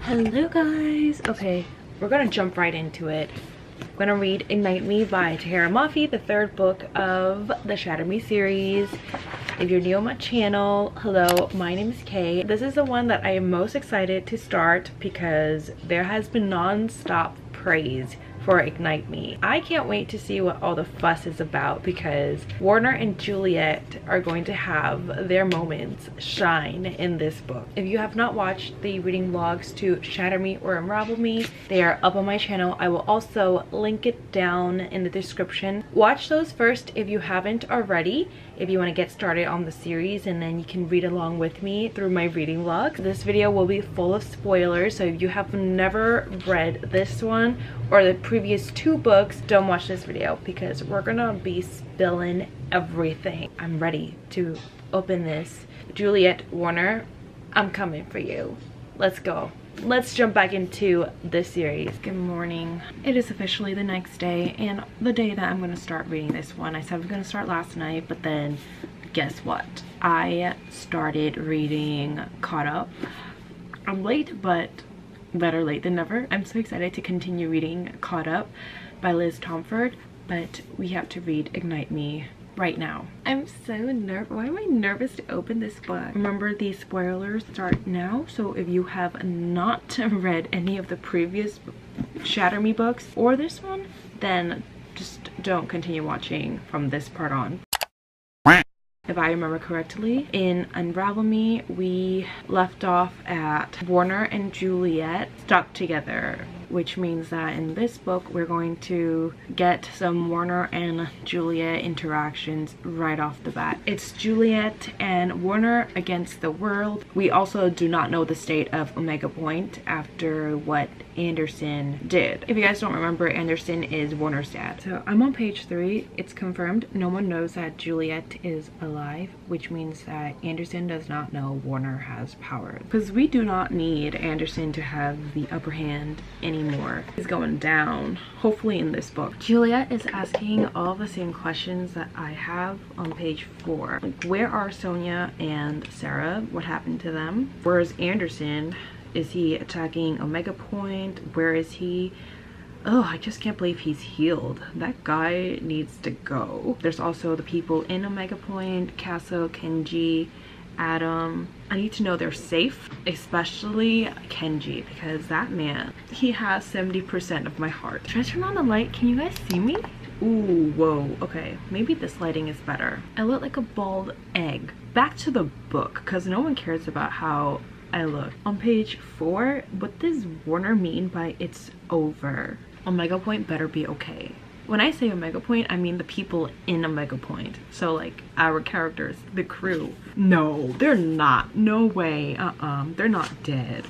Hello guys. Okay, we're gonna jump right into it. I'm gonna read Ignite Me by Tahereh Mafi, the third book of the Shatter Me series. If you're new on my channel, hello, my name is Kay. This is the one that I am most excited to start because there has been non-stop praise for Ignite Me. I can't wait to see what all the fuss is about because Warner and Juliet are going to have their moments shine in this book. If you have not watched the reading vlogs to Shatter Me or Unravel Me, they are up on my channel. I will also link it down in the description. Watch those first if you haven't already, if you want to get started on the series, and then you can read along with me through my reading vlogs. This video will be full of spoilers, so if you have never read this one or the previous two books, don't watch this video because we're gonna be spilling everything. I'm ready to open this. Juliet, Warner, I'm coming for you. Let's go. Let's jump back into this series. Good morning. It is officially the next day and the day that I'm going to start reading this one. I said I was going to start last night, but then guess what? I started reading Caught Up. I'm late, but better late than never. I'm so excited to continue reading Caught Up by Liz Tomford, but we have to read Ignite Me right now. I'm so nervous. Why am I nervous to open this book? Remember, these spoilers start now, so if you have not read any of the previous Shatter Me books or this one, then just don't continue watching from this part on. If I remember correctly, in Unravel Me, we left off at Warner and Juliet stuck together, which means that in this book, we're going to get some Warner and Juliet interactions right off the bat. It's Juliet and Warner against the world. We also do not know the state of Omega Point after what Anderson did. If you guys don't remember, Anderson is Warner's dad. So I'm on page 3. It's confirmed no one knows that Juliet is alive, which means that Anderson does not know Warner has power. Because we do not need Anderson to have the upper hand anymore. He's going down, hopefully in this book. Juliet is asking all the same questions that I have on page 4. Like, where are Sonia and Sarah? What happened to them? Where is Anderson? Is he attacking Omega Point? Where is he? Oh, I just can't believe he's healed. That guy needs to go. There's also the people in Omega Point, Castle, Kenji, Adam. I need to know they're safe, especially Kenji, because that man, he has 70% of my heart. Should I turn on the light? Can you guys see me? Ooh, whoa, okay, maybe this lighting is better. I look like a bald egg. Back to the book, because no one cares about how I look. On page 4, what does Warner mean by it's over? Omega Point better be okay. When I say Omega Point, I mean the people in Omega Point. So like our characters, the crew. No, they're not. No way. They're not dead.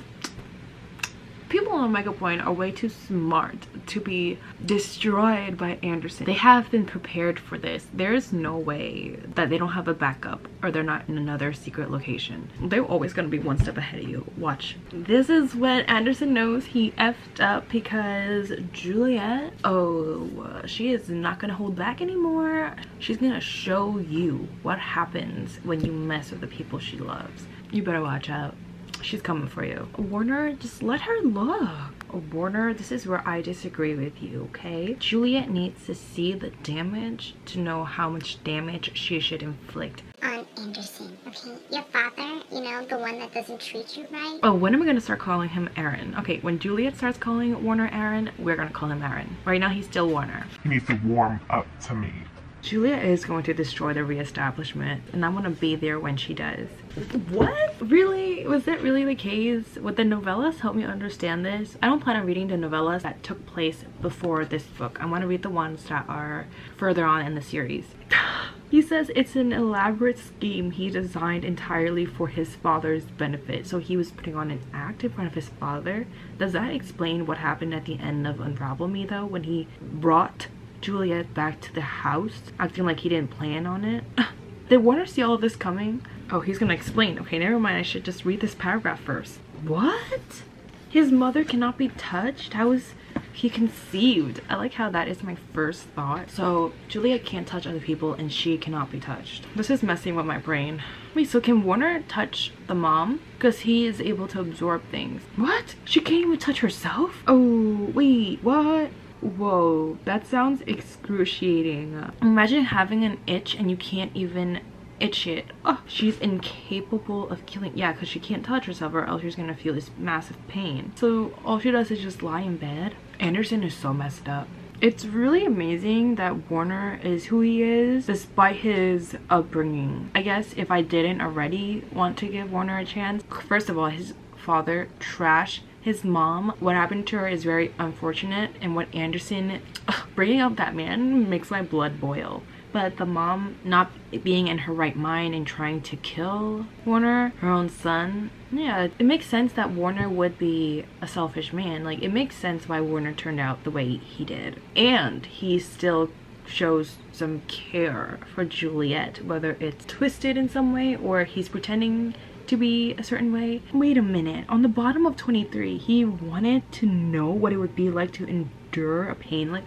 People on Omega Point are way too smart to be destroyed by Anderson. They have been prepared for this. There is no way that they don't have a backup or they're not in another secret location. They're always going to be one step ahead of you. Watch. This is when Anderson knows he effed up because Juliet, she is not going to hold back anymore. She's going to show you what happens when you mess with the people she loves. You better watch out. She's coming for you. Warner, just let her look. Warner, this is where I disagree with you, okay? Juliet needs to see the damage to know how much damage she should inflict on Anderson, okay? Your father, you know, the one that doesn't treat you right. Oh, when am I gonna start calling him Aaron? Okay, when Juliet starts calling Warner Aaron, we're gonna call him Aaron. Right now, he's still Warner. He needs to warm up to me. Julia is going to destroy the reestablishment, and I'm gonna be there when she does. What? Really? Was that really the case? Would the novellas help me understand this? I don't plan on reading the novellas that took place before this book. I want to read the ones that are further on in the series. He says it's an elaborate scheme he designed entirely for his father's benefit. So he was putting on an act in front of his father. Does that explain what happened at the end of Unravel Me though, when he brought Juliet back to the house, acting like he didn't plan on it? Did Warner see all of this coming? Oh, he's gonna explain. Okay, never mind. I should just read this paragraph first. What? His mother cannot be touched? How is he conceived. I like how that is my first thought. So Juliet can't touch other people and she cannot be touched. This is messing with my brain. Wait, so can Warner touch the mom? Because he is able to absorb things. What? She can't even touch herself? Oh, wait, what? Whoa, that sounds excruciating. Imagine having an itch and you can't even itch it. Oh, she's incapable of killing. Yeah, because she can't touch herself or else she's gonna feel this massive pain. So all she does is just lie in bed. Anderson is so messed up. It's really amazing that Warner is who he is despite his upbringing. I guess if I didn't already want to give Warner a chance, first of all, his father trash. His mom, what happened to her is very unfortunate, and what Anderson, bringing up that man makes my blood boil. But the mom not being in her right mind and trying to kill Warner, her own son, yeah, it makes sense that Warner would be a selfish man. Like, it makes sense why Warner turned out the way he did. And he still shows some care for Juliet, whether it's twisted in some way or he's pretending to be a certain way. Wait a minute, on the bottom of 23 he wanted to know what it would be like to endure a pain. Like,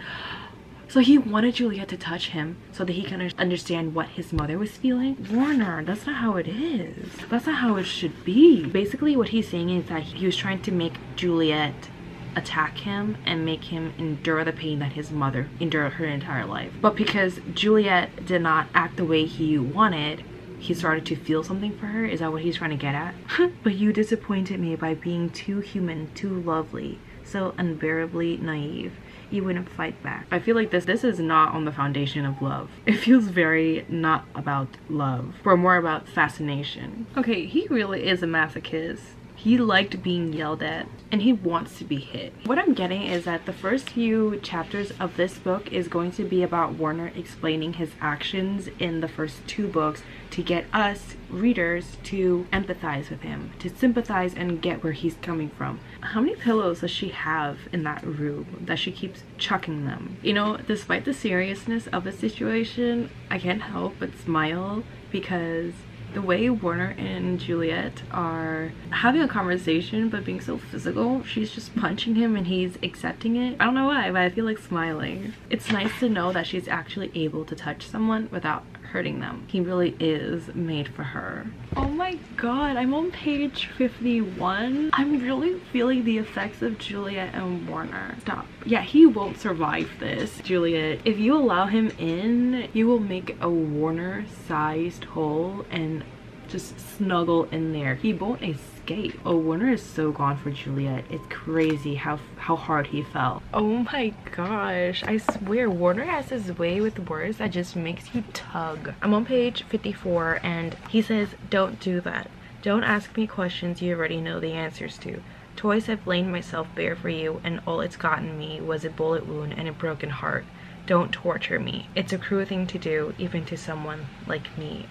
so he wanted Juliet to touch him so that he can understand what his mother was feeling. Warner, that's not how it is. That's not how it should be. Basically what he's saying is that he was trying to make Juliet attack him and make him endure the pain that his mother endured her entire life. But because Juliet did not act the way he wanted, he started to feel something for her. Is that what he's trying to get at? But you disappointed me by being too human, too lovely, so unbearably naive. You wouldn't fight back. I feel like this is not on the foundation of love. It feels very not about love, but more about fascination. Okay, he really is a masochist. He liked being yelled at and he wants to be hit. What I'm getting is that the first few chapters of this book is going to be about Warner explaining his actions in the first 2 books to get us readers to empathize with him, to sympathize and get where he's coming from. How many pillows does she have in that room that she keeps chucking them? You know, despite the seriousness of the situation, I can't help but smile because the way Warner and Juliet are having a conversation but being so physical, she's just punching him and he's accepting it. I don't know why, but I feel like smiling. It's nice to know that she's actually able to touch someone without hurting them. He really is made for her. Oh my god, I'm on page 51. I'm really feeling the effects of Juliet and Warner. Stop. Yeah, he won't survive this. Juliet, if you allow him in, you will make a Warner-sized hole and just snuggle in there. He won't escape. Oh, Warner is so gone for Juliet. It's crazy how hard he fell. Oh my gosh, I swear Warner has his way with words that just makes you tug. I'm on page 54 and he says, "Don't do that. Don't ask me questions you already know the answers to. Twice I've laid myself bare for you and all it's gotten me was a bullet wound and a broken heart. Don't torture me. It's a cruel thing to do, even to someone like me."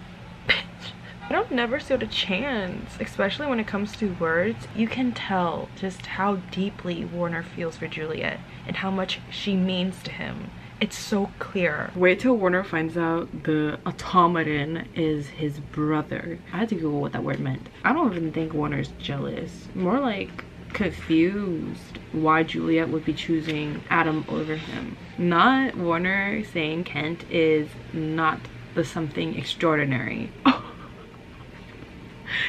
Bitch. I don't never stood a chance, especially when it comes to words. You can tell just how deeply Warner feels for Juliet and how much she means to him. It's so clear. Wait till Warner finds out the automaton is his brother. I had to Google what that word meant. I don't even think Warner's jealous. More like confused why Juliet would be choosing Adam over him. Not Warner saying Kent is not the something extraordinary.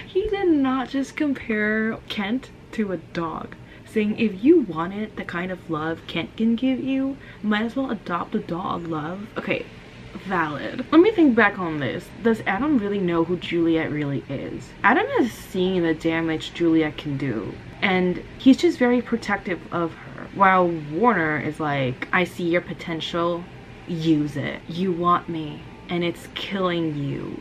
He did not just compare Kent to a dog, saying if you wanted the kind of love Kent can give you, might as well adopt a dog, love. Okay, valid. Let me think back on this. Does Adam really know who Juliet really is? Adam has seen the damage Juliet can do, and he's just very protective of her, while Warner is like, I see your potential, use it. You want me, and it's killing you.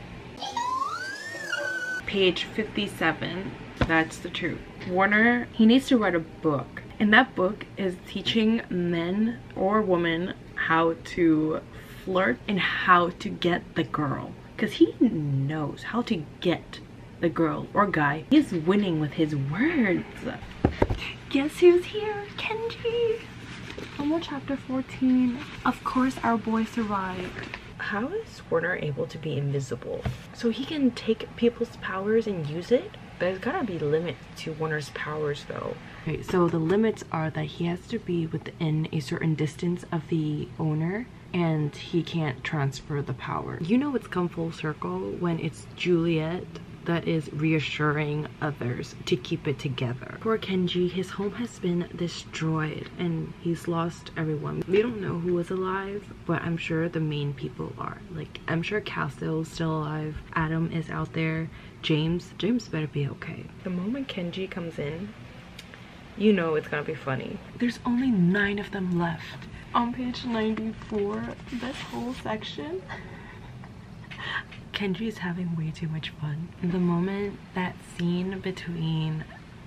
Page 57, that's the truth. Warner, he needs to write a book, and that book is teaching men or women how to flirt and how to get the girl, because he knows how to get the girl or guy. He's winning with his words. Guess who's here? Kenji. One more chapter 14. Of course our boy survived. How is Warner able to be invisible? So he can take people's powers and use it? There's gotta be limits to Warner's powers though. Okay, so the limits are that he has to be within a certain distance of the owner and he can't transfer the power. You know it's come full circle when it's Juliet that is reassuring others to keep it together. Poor Kenji, his home has been destroyed and he's lost everyone. We don't know who is alive, but I'm sure the main people are. Like, I'm sure Castle's still alive, Adam is out there, James better be okay. The moment Kenji comes in, you know it's gonna be funny. There's only 9 of them left. On page 94, this whole section, Kenji is having way too much fun. The moment that scene between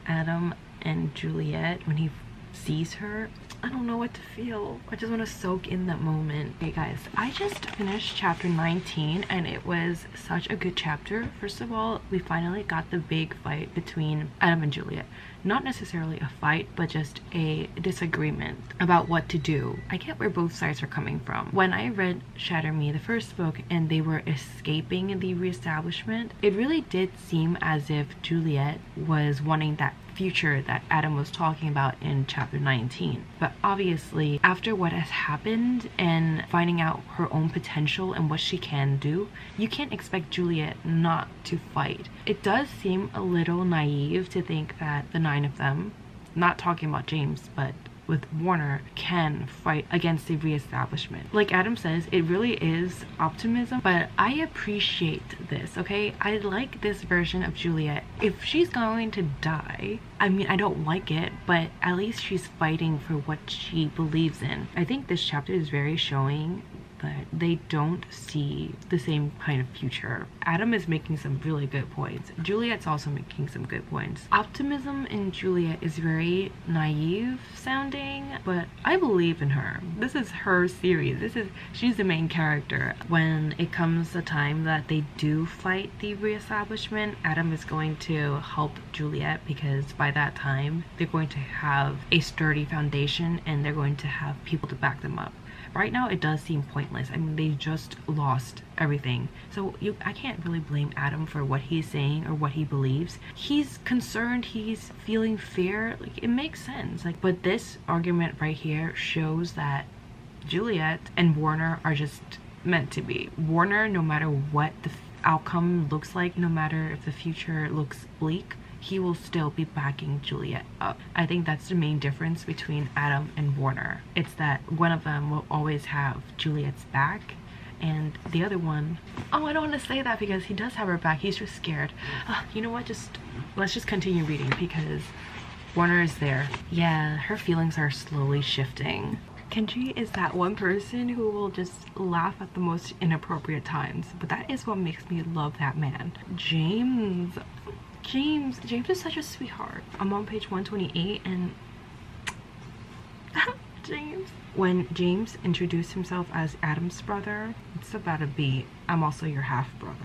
Adam and Juliet, when he sees her, I don't know what to feel. I just want to soak in that moment. Okay guys, I just finished chapter 19 and it was such a good chapter. First of all, we finally got the big fight between Adam and Juliet. Not necessarily a fight, but just a disagreement about what to do. I get where both sides are coming from. When I read Shatter Me, the first book, and they were escaping the reestablishment, it really did seem as if Juliet was wanting that future that Adam was talking about in chapter 19. But obviously, after what has happened and finding out her own potential and what she can do, you can't expect Juliet not to fight. It does seem a little naive to think that the 9 of them, not talking about James, but with Warner, can fight against the reestablishment. Like Adam says, it really is optimism, but I appreciate this, okay? I like this version of Juliet. If she's going to die, I mean, I don't like it, but at least she's fighting for what she believes in. I think this chapter is very showing that they don't see the same kind of future. Adam is making some really good points. Juliet's also making some good points. Optimism in Juliet is very naive sounding, but I believe in her. This is her series. She's the main character. When it comes the time that they do fight the reestablishment, Adam is going to help Juliet because by that time they're going to have a sturdy foundation and they're going to have people to back them up. Right now it does seem pointless. I mean, they just lost everything. So I can't really blame Adam for what he's saying or what he believes. He's concerned, he's feeling fear. Like, it makes sense. Like, but this argument right here shows that Juliet and Warner are just meant to be. Warner, no matter what the outcome looks like, no matter if the future looks bleak, he will still be backing Juliet up. I think that's the main difference between Adam and Warner. It's that one of them will always have Juliet's back and the other one, oh, I don't want to say that because he does have her back. He's just scared. You know what, let's just continue reading because Warner is there. Yeah, her feelings are slowly shifting. Kenji is that one person who will just laugh at the most inappropriate times, but that is what makes me love that man. James is such a sweetheart. I'm on page 128 and James. When James introduced himself as Adam's brother, it's about a beat. I'm also your half brother.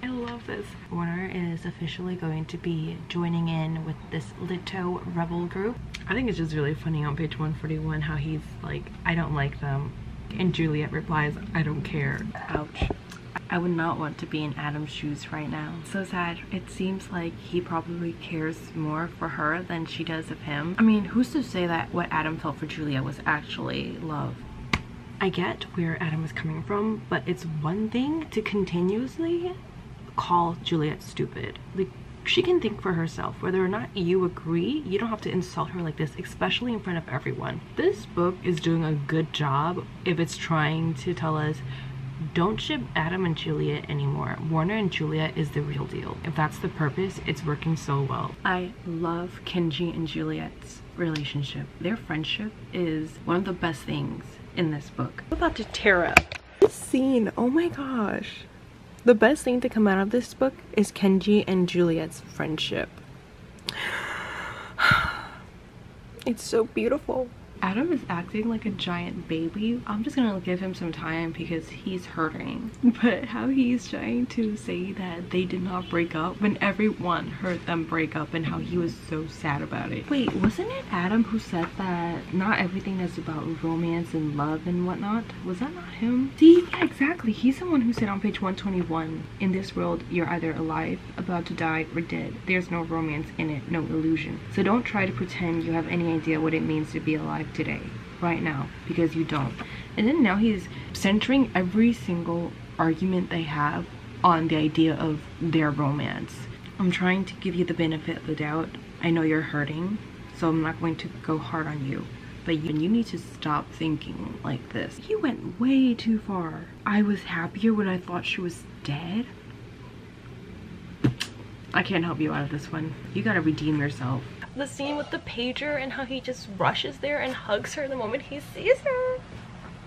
I love this. Warner is officially going to be joining in with this Litto rebel group. I think it's just really funny on page 141 how he's like, I don't like them. And Juliet replies, I don't care. Ouch. I would not want to be in Adam's shoes right now. So sad. It seems like he probably cares more for her than she does of him. I mean, who's to say that what Adam felt for Juliet was actually love? I get where Adam is coming from, but it's one thing to continuously call Juliet stupid. Like, she can think for herself. Whether or not you agree, you don't have to insult her like this, especially in front of everyone. This book is doing a good job if it's trying to tell us, don't ship Adam and Juliet anymore. Warner and Juliet is the real deal. If that's the purpose, it's working so well. I love Kenji and Juliet's relationship. Their friendship is one of the best things in this book. What about Tara? This scene, oh my gosh. The best thing to come out of this book is Kenji and Juliet's friendship. It's so beautiful. Adam is acting like a giant baby. I'm just gonna give him some time because he's hurting. But how he's trying to say that they did not break up when everyone heard them break up and how he was so sad about it. Wait, wasn't it Adam who said that not everything is about romance and love and whatnot? Was that not him? See, yeah, exactly. He's the one who said on page 121, in this world, you're either alive, about to die, or dead. There's no romance in it, no illusion. So don't try to pretend you have any idea what it means to be alive today, right now, because you don't. And then now he's centering every single argument they have on the idea of their romance. I'm trying to give you the benefit of the doubt. I know you're hurting, so I'm not going to go hard on you, but you need to stop thinking like this. He went way too far. I was happier when I thought she was dead. I can't help you out of this one. You gotta redeem yourself. The scene with the pager and how he just rushes there and hugs her the moment he sees her.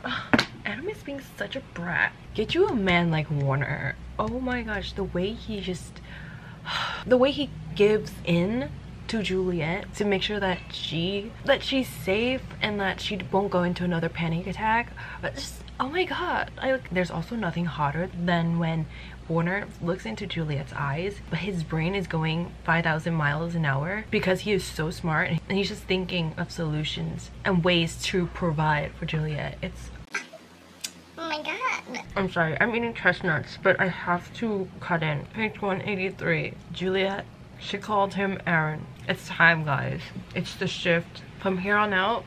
Ugh, Adam is being such a brat. Get you a man like Warner. Oh my gosh, the way he gives in to Juliet to make sure that she's safe and that she won't go into another panic attack. But just, oh my god. There's also nothing hotter than when Warner looks into Juliet's eyes, but his brain is going 5,000 miles an hour because he is so smart and he's just thinking of solutions and ways to provide for Juliet. It's, Oh my god. I'm sorry, I'm eating chestnuts, but I have to cut in. Page 183. Juliet, she called him Aaron. It's time, guys. It's the shift. From here on out,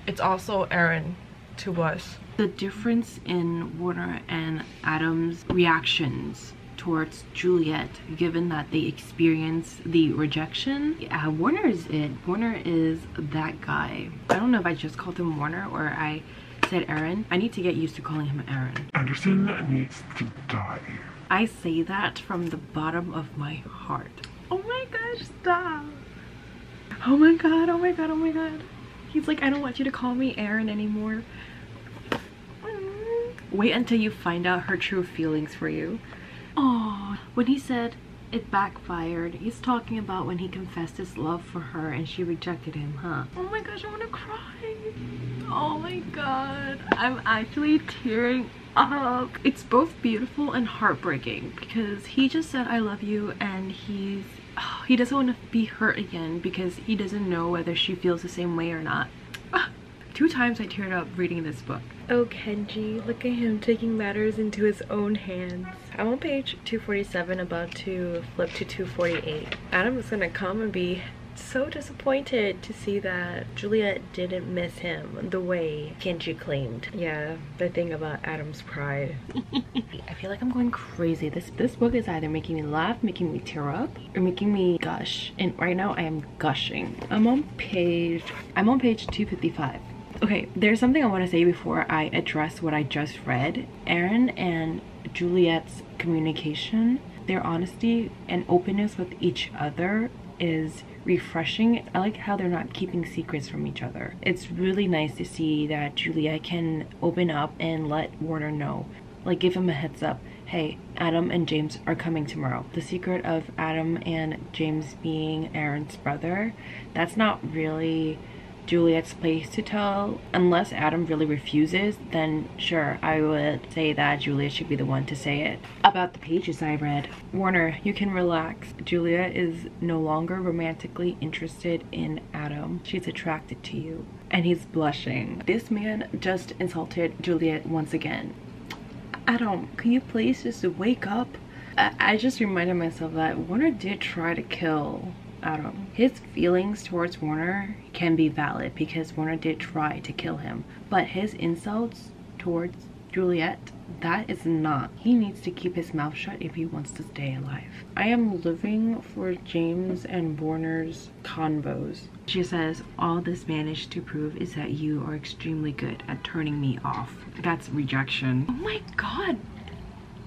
it's also Aaron to us. The difference in Warner and Adam's reactions towards Juliet, given that they experience the rejection. Yeah, Warner is it. Warner is that guy. I don't know if I just called him Warner or I said Aaron. I need to get used to calling him Aaron. Anderson needs to die. I say that from the bottom of my heart. Oh my gosh, stop. Oh my god, oh my god, oh my god. He's like, I don't want you to call me Aaron anymore. Wait until you find out her true feelings for you. Oh, when he said it backfired, he's talking about when he confessed his love for her and she rejected him, huh? Oh my gosh, I want to cry. Oh my god, I'm actually tearing up. It's both beautiful and heartbreaking because he just said I love you and he doesn't want to be hurt again because he doesn't know whether she feels the same way or not. 2 times I teared up reading this book. Oh, Kenji, look at him taking matters into his own hands. I'm on page 247, about to flip to 248. Adam is gonna come and be so disappointed to see that Juliet didn't miss him the way Kenji claimed. Yeah, the thing about Adam's pride. I feel like I'm going crazy. This book is either making me laugh, making me tear up, or making me gush. And right now I am gushing. I'm on page 255. Okay, there's something I want to say before I address what I just read. Aaron and Juliet's communication, their honesty and openness with each other is refreshing. I like how they're not keeping secrets from each other. It's really nice to see that Juliet can open up and let Warner know. Like, give him a heads up. Hey, Adam and James are coming tomorrow. The secret of Adam and James being Aaron's brother, that's not really Juliet's place to tell. Unless Adam really refuses, then sure, I would say that Juliet should be the one to say it. About the pages I read, Warner, you can relax. Juliet is no longer romantically interested in Adam. She's attracted to you. And he's blushing. This man just insulted Juliet once again. Adam, can you please just wake up? I just reminded myself that Warner did try to kill Adam. His feelings towards Warner can be valid because Warner did try to kill him, but his insults towards Juliet, that is not. He needs to keep his mouth shut if he wants to stay alive. I am living for James and Warner's convos. She says, all this managed to prove is that you are extremely good at turning me off. That's rejection. Oh my god,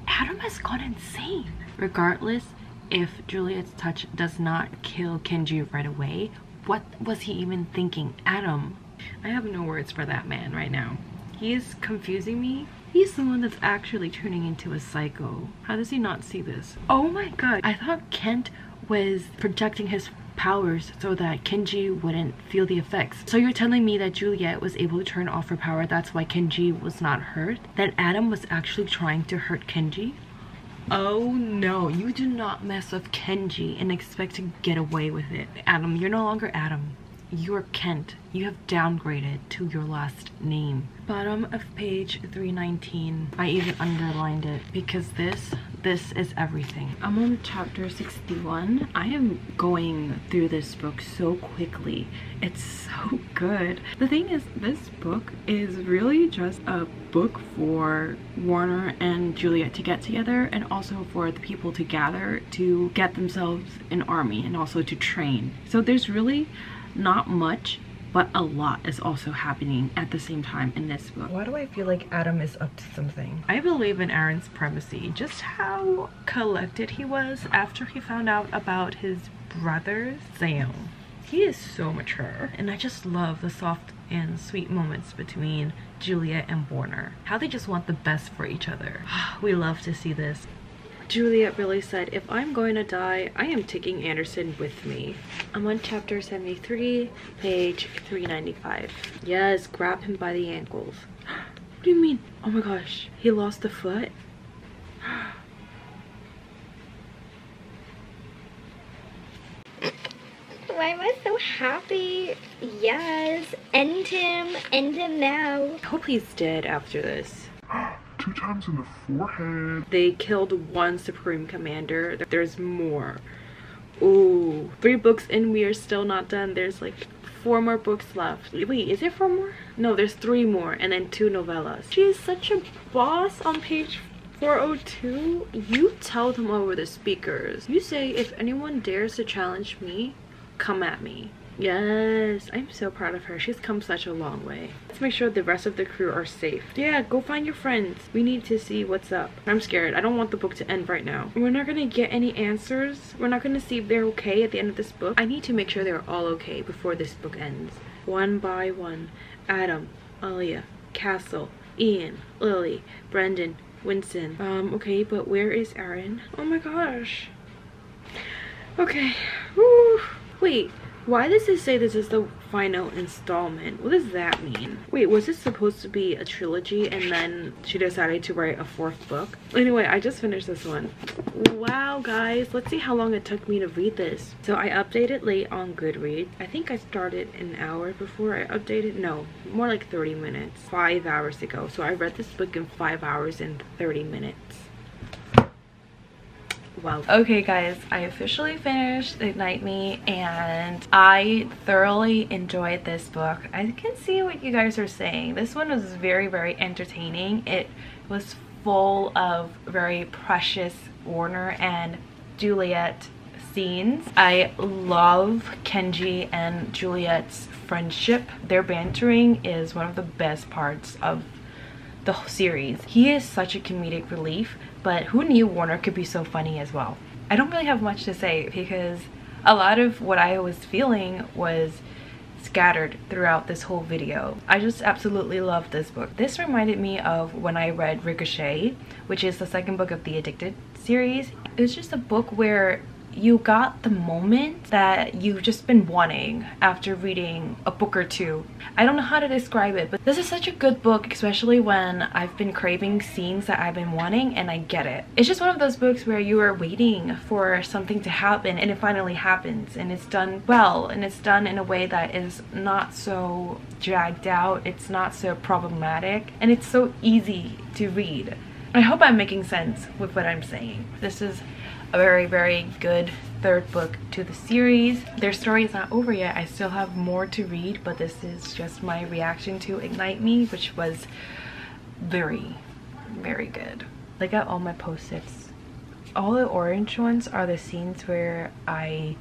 Adam has gone insane. Regardless if Juliet's touch does not kill Kenji right away, what was he even thinking? Adam, I have no words for that man right now. He is confusing me. He's the one that's actually turning into a psycho. How does he not see this? Oh my god, I thought Kent was projecting his powers so that Kenji wouldn't feel the effects. So you're telling me that Juliet was able to turn off her power, that's why Kenji was not hurt? That Adam was actually trying to hurt Kenji? Oh no, you do not mess with Kenji and expect to get away with it. Adam, you're no longer Adam. You're Kent. You have downgraded to your last name. Bottom of page 319. I even underlined it because this is everything. I'm on chapter 61. I am going through this book so quickly. It's so good. The thing is, this book is really just a book for Warner and Juliet to get together, and also for the people to gather to get themselves an army and also to train. So there's really not much, but a lot is also happening at the same time in this book. Why do I feel like Adam is up to something? I believe in Aaron's supremacy. Just how collected he was after he found out about his brothers. Sam. He is so mature. And I just love the soft and sweet moments between Juliet and Warner. How they just want the best for each other. We love to see this. Juliet really said, if I'm going to die, I am taking Anderson with me. I'm on chapter 73, page 395. Yes, grab him by the ankles. What do you mean? Oh my gosh, he lost a foot? Why am I so happy? Yes, end him now. I hope he's dead after this. 2 times in the forehead. They killed one Supreme Commander. There's more. Ooh, 3 books and we are still not done. There's like 4 more books left. Wait, is it 4 more? No, there's 3 more and then 2 novellas. She is such a boss on page 402. You tell them over the speakers. You say, if anyone dares to challenge me, come at me. Yes, I'm so proud of her. She's come such a long way. Let's make sure the rest of the crew are safe. Yeah, go find your friends. We need to see what's up. I'm scared. I don't want the book to end right now. We're not gonna get any answers. We're not gonna see if they're okay at the end of this book. I need to make sure they're all okay before this book ends. One by one. Adam, Alia, Castle, Ian, Lily, Brendan, Winston. Okay, but where is Aaron? Oh my gosh. Okay. Woo. Wait. Why does it say this is the final installment? What does that mean? Wait, was this supposed to be a trilogy and then she decided to write a 4th book? Anyway, I just finished this one. Wow, guys, let's see how long it took me to read this. So I updated late on Goodreads. I think I started an hour before I updated. No, more like 30 minutes. 5 hours ago. So I read this book in 5 hours and 30 minutes. Wow. Okay guys, I officially finished Ignite Me and I thoroughly enjoyed this book. I can see what you guys are saying. This one was very, very entertaining. It was full of very precious Warner and Juliet scenes. I love Kenji and Juliet's friendship. Their bantering is one of the best parts of the whole series. He is such a comedic relief, but who knew Warner could be so funny as well? I don't really have much to say because a lot of what I was feeling was scattered throughout this whole video. I just absolutely love this book. This reminded me of when I read Ricochet, which is the 2nd book of the Addicted series. It was just a book where you got the moment that you've just been wanting after reading a book or 2. I don't know how to describe it, but this is such a good book, especially when I've been craving scenes that I've been wanting and I get it. It's just one of those books where you are waiting for something to happen and it finally happens and it's done well and it's done in a way that is not so dragged out, it's not so problematic, and it's so easy to read. I hope I'm making sense with what I'm saying. This is a very, very good 3rd book to the series. Their story is not over yet. I still have more to read, but this is just my reaction to Ignite Me, which was very, very good. Look at all my post-its. All the orange ones are the scenes where I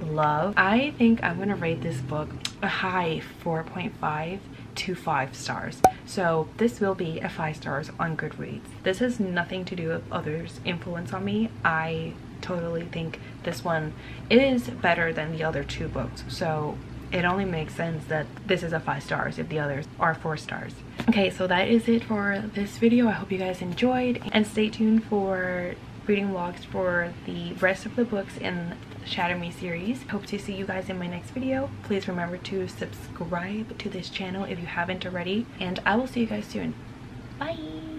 love. I think I'm gonna rate this book a high 4.5 to 5 stars. So this will be a 5 stars on Goodreads. This has nothing to do with others' influence on me. I totally think this one is better than the other 2 books. So it only makes sense that this is a 5 stars if the others are 4 stars. Okay, so that is it for this video. I hope you guys enjoyed and stay tuned for reading vlogs for the rest of the books in the Shatter Me series. Hope to see you guys in my next video. Please remember to subscribe to this channel if you haven't already, and I will see you guys soon. Bye.